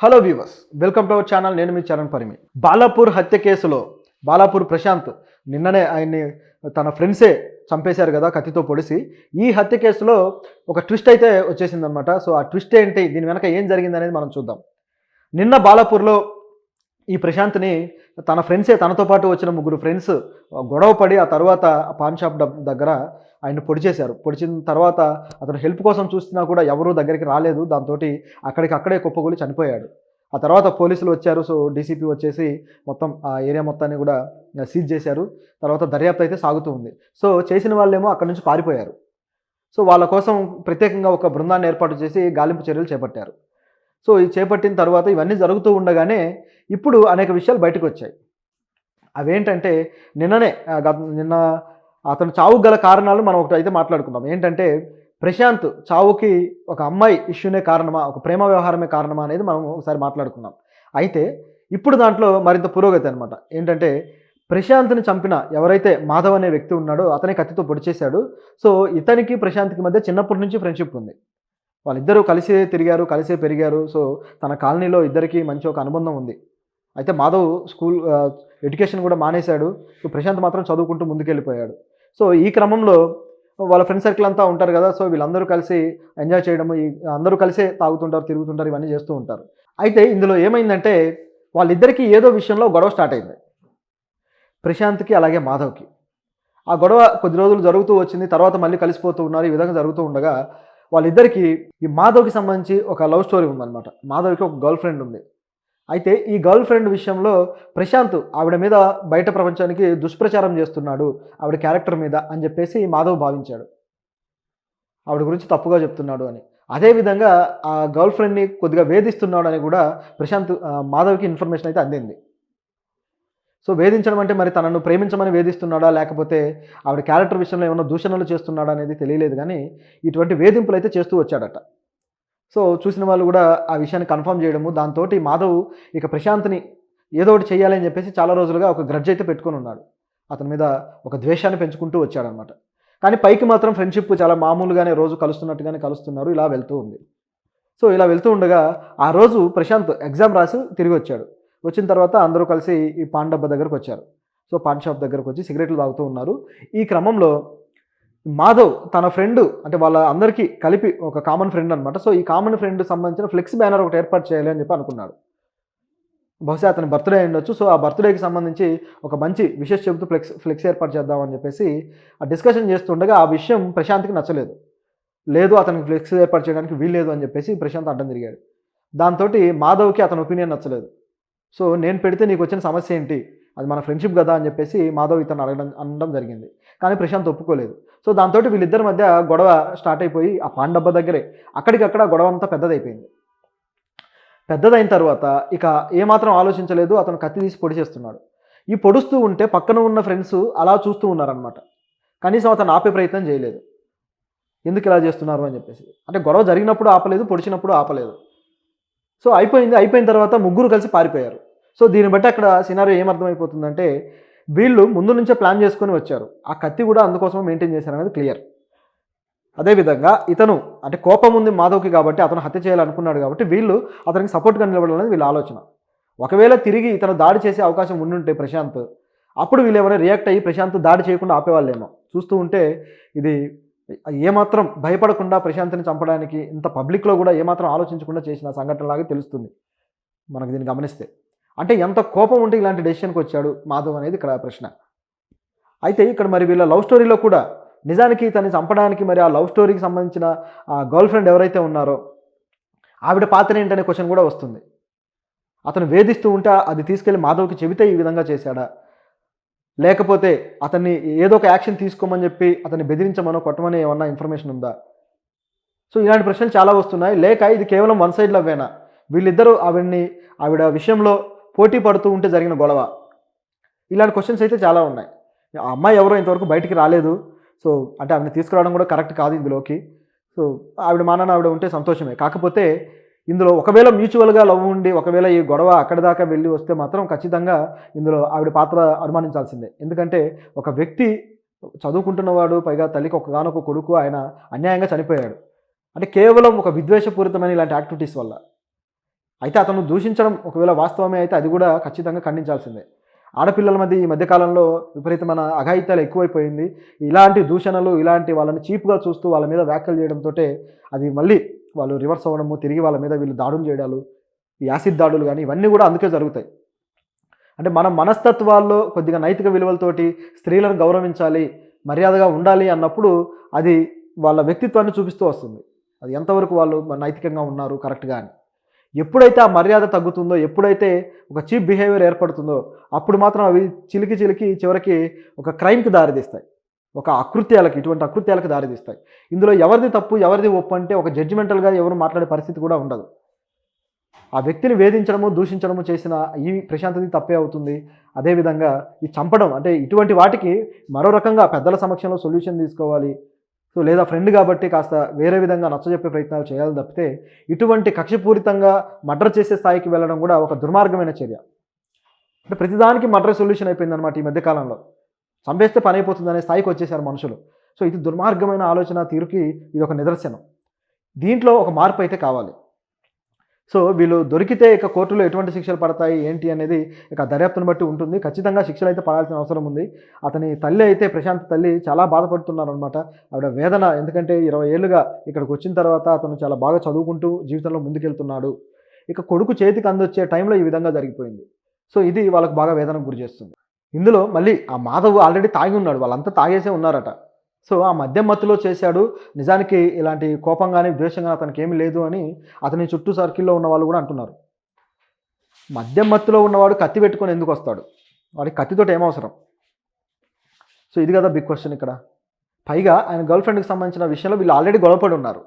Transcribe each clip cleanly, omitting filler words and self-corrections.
Hello viewers, welcome to our channel. నేను మీ చరణ్ పరిమి. బాలాపూర్ హత్య కేసులో బాలాపూర్ ప్రశాంత్ నిన్ననే ఆయన్ని తన ఫ్రెండ్సే చంపేశారు కదా కత్తితో పొడిసి. ఈ హత్య కేసులో ఒక ట్విస్ట్ అయితే వచ్చేసిందనమాట. సో ఆ ట్విస్ట్ ఏంటి, దీని వెనక ఏం జరిగిందనేది మనం చూద్దాం. నిన్న బాలాపూర్లో ఈ ప్రశాంత్ని తన ఫ్రెండ్సే, తనతో పాటు వచ్చిన ముగ్గురు ఫ్రెండ్స్ గొడవ పడి ఆ తర్వాత పాన్ షాప్ దగ్గర ఆయన పొడి చేశారు. పొడిచిన తర్వాత అతను హెల్ప్ కోసం చూసినా కూడా ఎవరూ దగ్గరికి రాలేదు. దాంతో అక్కడికక్కడే కుప్పకూలి చనిపోయాడు. ఆ తర్వాత పోలీసులు వచ్చారు. సో డీసీపీ వచ్చేసి మొత్తం ఆ ఏరియా మొత్తాన్ని కూడా సీజ్ చేశారు. తర్వాత దర్యాప్తు అయితే సాగుతూ ఉంది. సో చేసిన వాళ్ళేమో అక్కడి నుంచి పారిపోయారు. సో వాళ్ళ కోసం ప్రత్యేకంగా ఒక బృందాన్ని ఏర్పాటు చేసి గాలింపు చర్యలు చేపట్టారు. సో ఇది చేపట్టిన తర్వాత ఇవన్నీ జరుగుతూ ఉండగానే ఇప్పుడు అనేక విషయాలు బయటకు వచ్చాయి. అవేంటంటే నిన్న అతను చావుకు గల కారణాలు మనం ఒకటి అయితే మాట్లాడుకున్నాం. ఏంటంటే ప్రశాంత్ చావుకి ఒక అమ్మాయి ఇష్యూనే కారణమా, ఒక ప్రేమ వ్యవహారమే కారణమా అనేది మనం ఒకసారి మాట్లాడుకున్నాం. అయితే ఇప్పుడు దాంట్లో మరింత పురోగతి అనమాట. ఏంటంటే ప్రశాంత్ని చంపిన ఎవరైతే మాధవ్ అనే వ్యక్తి ఉన్నాడో అతనే కత్తితో పొడి చేశాడు. సో ఇతనికి ప్రశాంత్కి మధ్య చిన్నప్పటి నుంచి ఫ్రెండ్షిప్ ఉంది. వాళ్ళిద్దరూ కలిసే తిరిగారు, కలిసే పెరిగారు. సో తన కాలనీలో ఇద్దరికి మంచి ఒక అనుబంధం ఉంది. అయితే మాధవ్ స్కూల్ ఎడ్యుకేషన్ కూడా మానేశాడు. సో ప్రశాంత్ మాత్రం చదువుకుంటూ ముందుకెళ్ళిపోయాడు. సో ఈ క్రమంలో వాళ్ళ ఫ్రెండ్ సర్కిల్ అంతా ఉంటారు కదా. సో వీళ్ళందరూ కలిసి ఎంజాయ్ చేయడము, అందరూ కలిసే తాగుతుంటారు, తిరుగుతుంటారు, ఇవన్నీ చేస్తూ ఉంటారు. అయితే ఇందులో ఏమైందంటే వాళ్ళిద్దరికీ ఏదో విషయంలో గొడవ స్టార్ట్ అయింది, ప్రశాంత్కి అలాగే మాధవ్కి. ఆ గొడవ కొద్ది రోజులు జరుగుతూ వచ్చింది. తర్వాత మళ్ళీ కలిసిపోతూ ఉన్నారు. ఈ విధంగా జరుగుతూ ఉండగా వాళ్ళిద్దరికీ ఈ మాధవ్కి సంబంధించి ఒక లవ్ స్టోరీ ఉందన్నమాట. మాధవ్కి ఒక గర్ల్ ఫ్రెండ్ ఉంది. అయితే ఈ గర్ల్ ఫ్రెండ్ విషయంలో ప్రశాంత్ ఆవిడ మీద బయట ప్రపంచానికి దుష్ప్రచారం చేస్తున్నాడు, ఆవిడ క్యారెక్టర్ మీద అని చెప్పేసి మాధవ్ భావించాడు. ఆవిడ గురించి తప్పుగా చెప్తున్నాడు అని. అదేవిధంగా ఆ గర్ల్ ఫ్రెండ్ని కొద్దిగా వేధిస్తున్నాడు అని కూడా ప్రశాంత్ మాధవ్కి ఇన్ఫర్మేషన్ అయితే అందింది. సో వేధించడం అంటే మరి తనను ప్రేమించమని వేధిస్తున్నాడా, లేకపోతే ఆవిడ క్యారెక్టర్ విషయంలో ఏమైనా దూషణలు చేస్తున్నాడా అనేది తెలియలేదు. కానీ ఇటువంటి వేధింపులు అయితే చేస్తూ వచ్చాడట. సో చూసిన వాళ్ళు కూడా ఆ విషయాన్ని కన్ఫర్మ్ చేయడము, దాంతో మాధవ్ ఇక ప్రశాంత్ని ఏదో ఒకటి చేయాలి అని చెప్పేసి చాలా రోజులుగా ఒక గ్రడ్జ్ అయితే పెట్టుకొని ఉన్నాడు. అతని మీద ఒక ద్వేషాన్ని పెంచుకుంటూ వచ్చాడనమాట. కానీ పైకి మాత్రం ఫ్రెండ్షిప్ చాలా మామూలుగానే రోజు కలుస్తున్నట్టుగానే కలుస్తున్నారు, ఇలా వెళ్తూ ఉంది. సో ఇలా వెళ్తూ ఉండగా ఆ రోజు ప్రశాంత్ ఎగ్జామ్ రాసి తిరిగి వచ్చాడు. వచ్చిన తర్వాత అందరూ కలిసి ఈ పాన్ డబ్బా దగ్గరకు వచ్చారు. సో పాన్ షాప్ దగ్గరకు వచ్చి సిగరెట్లు తాగుతూ ఉన్నారు. ఈ క్రమంలో మాధవ్ తన ఫ్రెండ్, అంటే వాళ్ళ అందరికీ కలిపి ఒక కామన్ ఫ్రెండ్ అనమాట. సో ఈ కామన్ ఫ్రెండ్ సంబంధించిన ఫ్లెక్స్ బ్యానర్ ఒకటి ఏర్పాటు చేయాలి అని చెప్పి అనుకున్నాడు. బహుశా అతని బర్త్డే అయి ఉండొచ్చు. సో ఆ బర్త్డేకి సంబంధించి ఒక మంచి విషెస్ చెబుతూ ఫ్లెక్స్ ఏర్పాటు చేద్దామని చెప్పేసి ఆ డిస్కషన్ చేస్తుండగా ఆ విషయం ప్రశాంత్కి నచ్చలేదు. లేదు, అతనికి ఫ్లెక్స్ ఏర్పాటు చేయడానికి వీల్లేదు అని చెప్పేసి ప్రశాంత్ అడ్డం తిరిగాడు. దాంతో మాధవ్కి అతని ఒపీనియన్ నచ్చలేదు. సో నేను పెడితే నీకు వచ్చిన సమస్య ఏంటి, అది మన ఫ్రెండ్షిప్ కదా అని చెప్పేసి మాధవ్ ఇతను అనడం జరిగింది. కానీ ప్రశాంత్ ఒప్పుకోలేదు. సో దాంతో వీళ్ళిద్దరి మధ్య గొడవ స్టార్ట్ అయిపోయి ఆ పాన్ డబ్బా దగ్గరే అక్కడికక్కడ గొడవ అంతా పెద్దదైపోయింది. పెద్దదైన తర్వాత ఇక ఏమాత్రం ఆలోచించలేదు, అతను కత్తి తీసి పొడి చేస్తున్నాడు. ఈ పొడుస్తూ ఉంటే పక్కన ఉన్న ఫ్రెండ్స్ అలా చూస్తూ ఉన్నారనమాట. కనీసం అతను ఆపే ప్రయత్నం చేయలేదు. ఎందుకు ఇలా చేస్తున్నారు అని చెప్పేసి. అంటే గొడవ జరిగినప్పుడు ఆపలేదు, పొడిచినప్పుడు ఆపలేదు. సో అయిపోయిన తర్వాత ముగ్గురు కలిసి పారిపోయారు. సో దీన్ని బట్టి అక్కడ సినారియో ఏమర్థమైపోతుందంటే వీళ్ళు ముందు నుంచే ప్లాన్ చేసుకొని వచ్చారు. ఆ కత్తి కూడా అందుకోసం మెయింటైన్ చేశారనేది క్లియర్. అదేవిధంగా ఇతను అంటే కోపం ఉంది మాధవ్కి కాబట్టి అతను హత్య చేయాలనుకున్నాడు కాబట్టి వీళ్ళు అతనికి సపోర్ట్గా నిలబడాలి అనేది వీళ్ళ ఆలోచన. ఒకవేళ తిరిగి ఇతను దాడి చేసే అవకాశం ఉండుంటే ప్రశాంత్, అప్పుడు వీళ్ళు ఎవరైనా రియాక్ట్ అయ్యి ప్రశాంత్ దాడి చేయకుండా ఆపేవాళ్ళేమో. చూస్తూ ఉంటే ఇది ఏమాత్రం భయపడకుండా ప్రశాంత్ని చంపడానికి ఇంత పబ్లిక్లో కూడా ఏమాత్రం ఆలోచించకుండా చేసిన సంఘటనలాగా తెలుస్తుంది మనకు దీన్ని గమనిస్తే. అంటే ఎంత కోపం ఉంటే ఇలాంటి డెసిషన్కి వచ్చాడు మాధవ్ అనేది ఇక్కడ ప్రశ్న. అయితే ఇక్కడ మరి వీళ్ళ లవ్ స్టోరీలో కూడా నిజానికి తనని చంపడానికి మరి ఆ లవ్ స్టోరీకి సంబంధించిన ఆ గర్ల్ ఫ్రెండ్ ఎవరైతే ఉన్నారో ఆవిడ పాత్ర ఏంటనే క్వశ్చన్ కూడా వస్తుంది. అతను వేధిస్తూ ఉంటే అది తీసుకెళ్లి మాధవ్కి చెబితే ఈ విధంగా చేశాడా, లేకపోతే అతన్ని ఏదో ఒక యాక్షన్ తీసుకోమని చెప్పి అతన్ని బెదిరించమనో కొట్టమని ఏమన్నా ఇన్ఫర్మేషన్ ఉందా? సో ఇలాంటి ప్రశ్నలు చాలా వస్తున్నాయి. లేక ఇది కేవలం వన్ సైడ్ లవ్వేనా, వీళ్ళిద్దరూ ఆవిడ విషయంలో పోటీ పడుతూ ఉంటే జరిగిన గొడవ, ఇలాంటి క్వశ్చన్స్ అయితే చాలా ఉన్నాయి. ఆ అమ్మాయి ఎవరో ఇంతవరకు బయటికి రాలేదు. సో అంటే ఆవిడని తీసుకురావడం కూడా కరెక్ట్ కాదు ఇందులోకి. సో ఆవిడ మానాన ఆవిడ ఉంటే సంతోషమే. కాకపోతే ఇందులో ఒకవేళ మ్యూచువల్గా లవ్ ఉండి ఒకవేళ ఈ గొడవ అక్కడి దాకా వెళ్ళి వస్తే మాత్రం ఖచ్చితంగా ఇందులో ఆవిడ పాత్ర అనుమానించాల్సిందే. ఎందుకంటే ఒక వ్యక్తి చదువుకుంటున్నవాడు, పైగా తల్లికి ఒకగానొక కొడుకు, ఆయన అన్యాయంగా చనిపోయాడు అంటే కేవలం ఒక విద్వేషపూరితమైన ఇలాంటి యాక్టివిటీస్ వల్ల. అయితే అతను దూషించడం ఒకవేళ వాస్తవమే అయితే అది కూడా ఖచ్చితంగా ఖండించాల్సిందే. ఆడపిల్లల మధ్య ఈ మధ్య కాలంలో విపరీతమైన అఘాయిత్యాలు ఎక్కువైపోయింది. ఇలాంటి దూషణలు, ఇలాంటి వాళ్ళని చీప్‌గా చూస్తూ వాళ్ళ మీద వ్యాఖ్యలు చేయడంతోటే అది మళ్ళీ వాళ్ళు రివర్స్ అవ్వడము, తిరిగి వాళ్ళ మీద వీళ్ళు దాడులు చేయడాలు, ఈ యాసిడ్ దాడులు గాని ఇవన్నీ కూడా అందుకే జరుగుతాయి. అంటే మన మనస్తత్వాల్లో కొద్దిగా నైతిక విలువలతోటి స్త్రీలను గౌరవించాలి, మర్యాదగా ఉండాలి అన్నప్పుడు అది వాళ్ళ వ్యక్తిత్వాన్ని చూపిస్తూ వస్తుంది. అది ఎంతవరకు వాళ్ళు నైతికంగా ఉన్నారు కరెక్ట్‌గా అని. ఎప్పుడైతే ఆ మర్యాద తగ్గుతుందో, ఎప్పుడైతే ఒక చీప్ బిహేవియర్ ఏర్పడుతుందో, అప్పుడు మాత్రం అవి చిలికి చిలికి చివరికి ఒక క్రైమ్‌కి దారితీస్తాయి. ఒక అకృత్యాలకి, ఇటువంటి అకృత్యాలకు దారితీస్తాయి. ఇందులో ఎవరిది తప్పు, ఎవరిది ఒప్పు అంటే ఒక జడ్జిమెంటల్‌గా ఎవరు మాట్లాడే పరిస్థితి కూడా ఉండదు. ఆ వ్యక్తిని వేధించడము, దూషించడము చేసిన ఈ ప్రశాంత్‌ది తప్పే అవుతుంది. అదేవిధంగా ఈ చంపడం అంటే ఇటువంటి వాటికి మరో రకంగా పెద్దల సమక్షంలో సొల్యూషన్ తీసుకోవాలి. సో, లేదా ఫ్రెండ్ కాబట్టి కాస్త వేరే విధంగా నచ్చజెప్పే ప్రయత్నాలు చేయాలి తప్పితే, ఇటువంటి కక్షపూరితంగా మర్డర్ చేసే స్థాయికి వెళ్ళడం కూడా ఒక దుర్మార్గమైన చర్య. అంటే ప్రతిదానికి మర్డర్ సొల్యూషన్ అయిపోయిందనమాట ఈ మధ్య కాలంలో. చంపేస్తే పనైపోతుందనే స్థాయికి వచ్చేసారు మనుషులు. సో, ఇది దుర్మార్గమైన ఆలోచన తీరుకి ఇదొక నిదర్శనం. దీంట్లో ఒక మార్పు అయితే కావాలి. సో, వీళ్ళు దొరికితే ఇక కోర్టులో ఎటువంటి శిక్షలు పడతాయి, ఏంటి అనేది ఇక దర్యాప్తును బట్టి ఉంటుంది. ఖచ్చితంగా శిక్షలైతే పడాల్సిన అవసరం ఉంది. అతని తల్లి అయితే ప్రశాంత్ తల్లి చాలా బాధపడుతున్నారనమాట. ఆవిడ వేదన ఎందుకంటే 20 ఏళ్లుగా ఇక్కడికొచ్చిన తర్వాత అతను చాలా బాగా చదువుకుంటూ జీవితంలో ముందుకెళ్తున్నాడు. ఇక కొడుకు చేతికి అందొచ్చే టైంలో ఈ విధంగా జరిగిపోయింది. సో, ఇది వాళ్ళకి బాగా వేదనకు గురి చేస్తుంది. ఇందులో మళ్ళీ ఆ మాధవ్ ఆల్రెడీ తాగి ఉన్నాడు. వాళ్ళంతా తాగేసే ఉన్నారట. సో, ఆ మద్యం మత్తులో చేశాడు. నిజానికి ఇలాంటి కోపం గాని, ద్వేషం గాని అతనికేమీ లేదు అని అతని చుట్టూ సర్కిల్‌లో ఉన్న వాళ్ళు గూడా అంటున్నారు. మద్యం మత్తులో ఉన్నవాడు కత్తి పెట్టుకొని ఎందుకొస్తాడు? వాడికి కత్తితోటి ఏమవసరం? సో, ఇది గదా బిగ్ క్వెషన్ ఇక్కడ. పైగా ఆయన గర్ల్ ఫ్రెండ్‌కి సంబంధించిన విషయంలో వీళ్ళు ఆల్రెడీ గొడవపడి ఉన్నారు.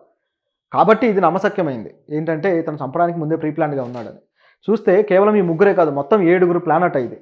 కాబట్టి ఇది నమ్మశక్యమైంది. ఏంటంటే ఇతను చంపడానికి ముందే ప్రీ ప్లాన్డ్‌గా ఉన్నాడని. చూస్తే కేవలం ఈ ముగ్గురే కాదు మొత్తం 7గురు ప్లాన్ అట ఇది.